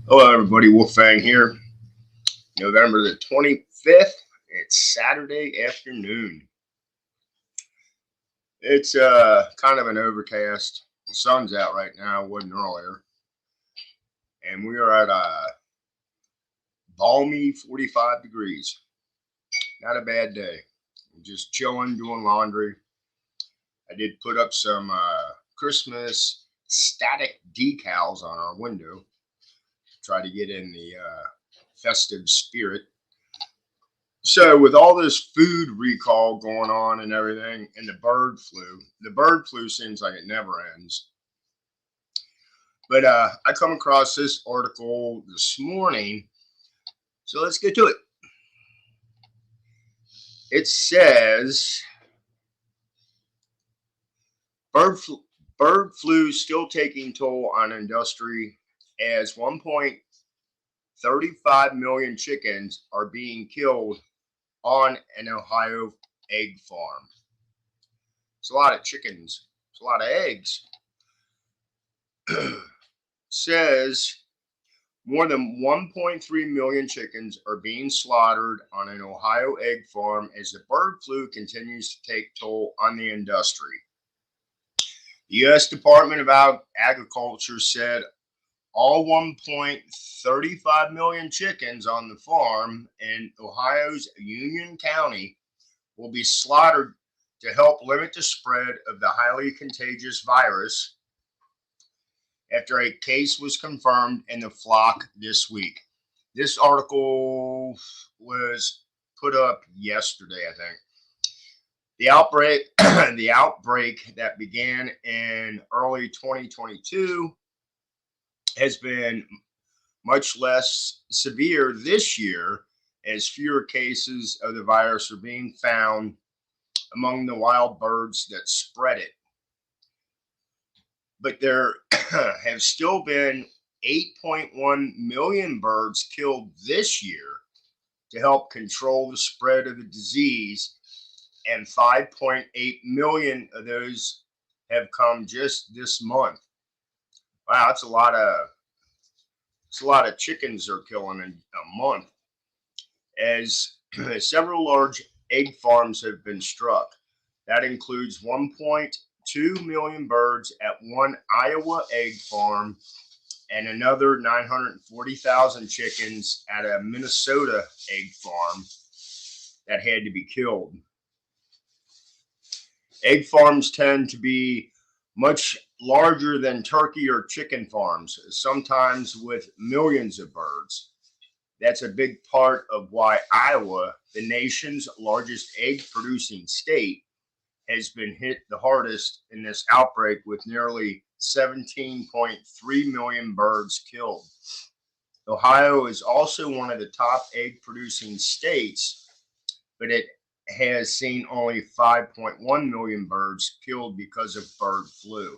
Hello, everybody. Wolfang here. November the 25th. It's Saturday afternoon. It's kind of an overcast. The sun's out right now. It wasn't earlier. And we are at a balmy 45 degrees. Not a bad day. I'm just chilling, doing laundry. I did put up some Christmas static decals on our window. Try to get in the festive spirit. So, with all this food recall going on and everything, and the bird flu seems like it never ends. But I come across this article this morning, so let's get to it. It says bird flu, bird flu still taking toll on industry as 1.35 million chickens are being killed on an Ohio egg farm. It's a lot of chickens. It's a lot of eggs. Says more than 1.3 million chickens are being slaughtered on an Ohio egg farm as the bird flu continues to take toll on the industry. The U.S. Department of Agriculture said all 1.35 million chickens on the farm in Ohio's Union County will be slaughtered to help limit the spread of the highly contagious virus after a case was confirmed in the flock this week. This article was put up yesterday, I think. The outbreak, the outbreak that began in early 2022 has been much less severe this year as fewer cases of the virus are being found among the wild birds that spread it. But there have still been 8.1 million birds killed this year to help control the spread of the disease, and 5.8 million of those have come just this month. Wow, that's a lot of chickens they're killing in a month. As several large egg farms have been struck. That includes 1.2 million birds at one Iowa egg farm and another 940,000 chickens at a Minnesota egg farm that had to be killed. Egg farms tend to be much larger than turkey or chicken farms, sometimes with millions of birds. That's a big part of why Iowa, the nation's largest egg producing state, has been hit the hardest in this outbreak with nearly 17.3 million birds killed. Ohio is also one of the top egg producing states, but it has seen only 5.1 million birds killed because of bird flu.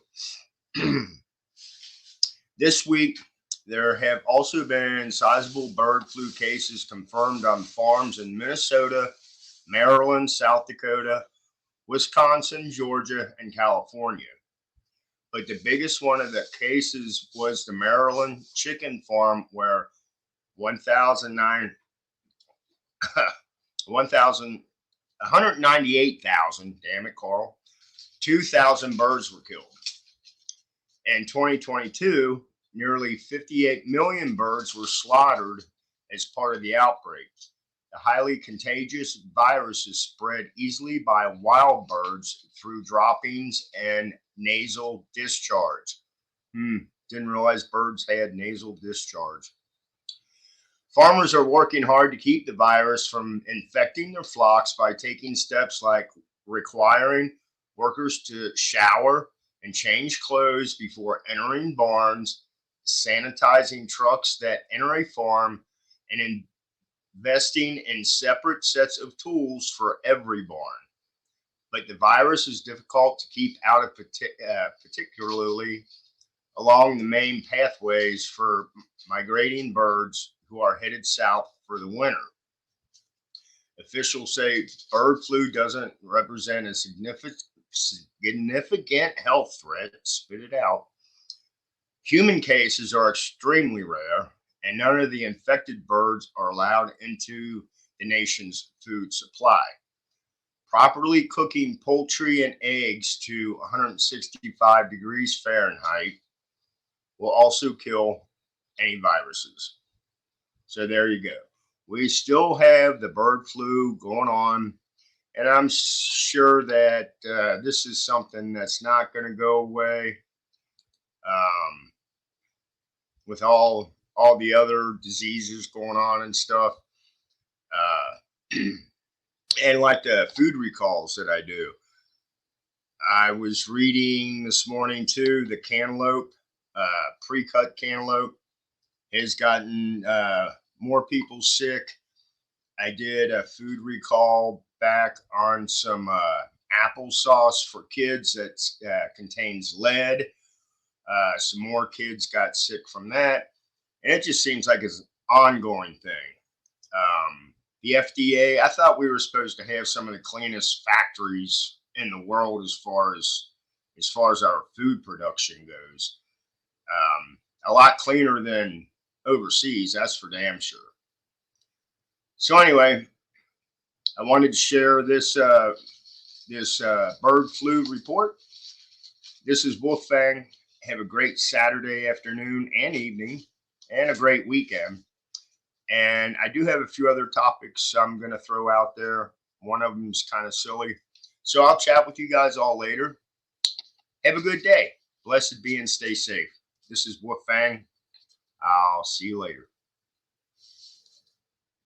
This week, there have also been sizable bird flu cases confirmed on farms in Minnesota, Maryland, South Dakota, Wisconsin, Georgia, and California. But the biggest one of the cases was the Maryland chicken farm where 1,009 198,000, damn it, Carl, 2,000 birds were killed. In 2022, nearly 58 million birds were slaughtered as part of the outbreak. The highly contagious virus is spread easily by wild birds through droppings and nasal discharge. Didn't realize birds had nasal discharge. Farmers are working hard to keep the virus from infecting their flocks by taking steps like requiring workers to shower and change clothes before entering barns, sanitizing trucks that enter a farm, and investing in separate sets of tools for every barn. But the virus is difficult to keep out of, particularly along the main pathways for migrating birds who are headed south for the winter. Officials say bird flu doesn't represent a significant health threat. Spit it out. Human cases are extremely rare, and none of the infected birds are allowed into the nation's food supply. Properly cooking poultry and eggs to 165 degrees Fahrenheit will also kill any viruses. So there you go. We still have the bird flu going on, and I'm sure that this is something that's not going to go away. Um, with all the other diseases going on and stuff, uh, and like the food recalls that I do. I was reading this morning too. The cantaloupe, pre-cut cantaloupe, has gotten more people sick. I did a food recall back on some applesauce for kids that contains lead. Some more kids got sick from that, and it just seems like it's an ongoing thing. The FDA, I thought we were supposed to have some of the cleanest factories in the world as far as our food production goes. A lot cleaner than overseas, that's for damn sure. So anyway, I wanted to share this bird flu report. This is Wolfang. Have a great Saturday afternoon and evening, and a great weekend. And I do have a few other topics I'm going to throw out there. One of them is kind of silly. So I'll chat with you guys all later. Have a good day. Blessed be and stay safe. This is Wolfang. I'll see you later.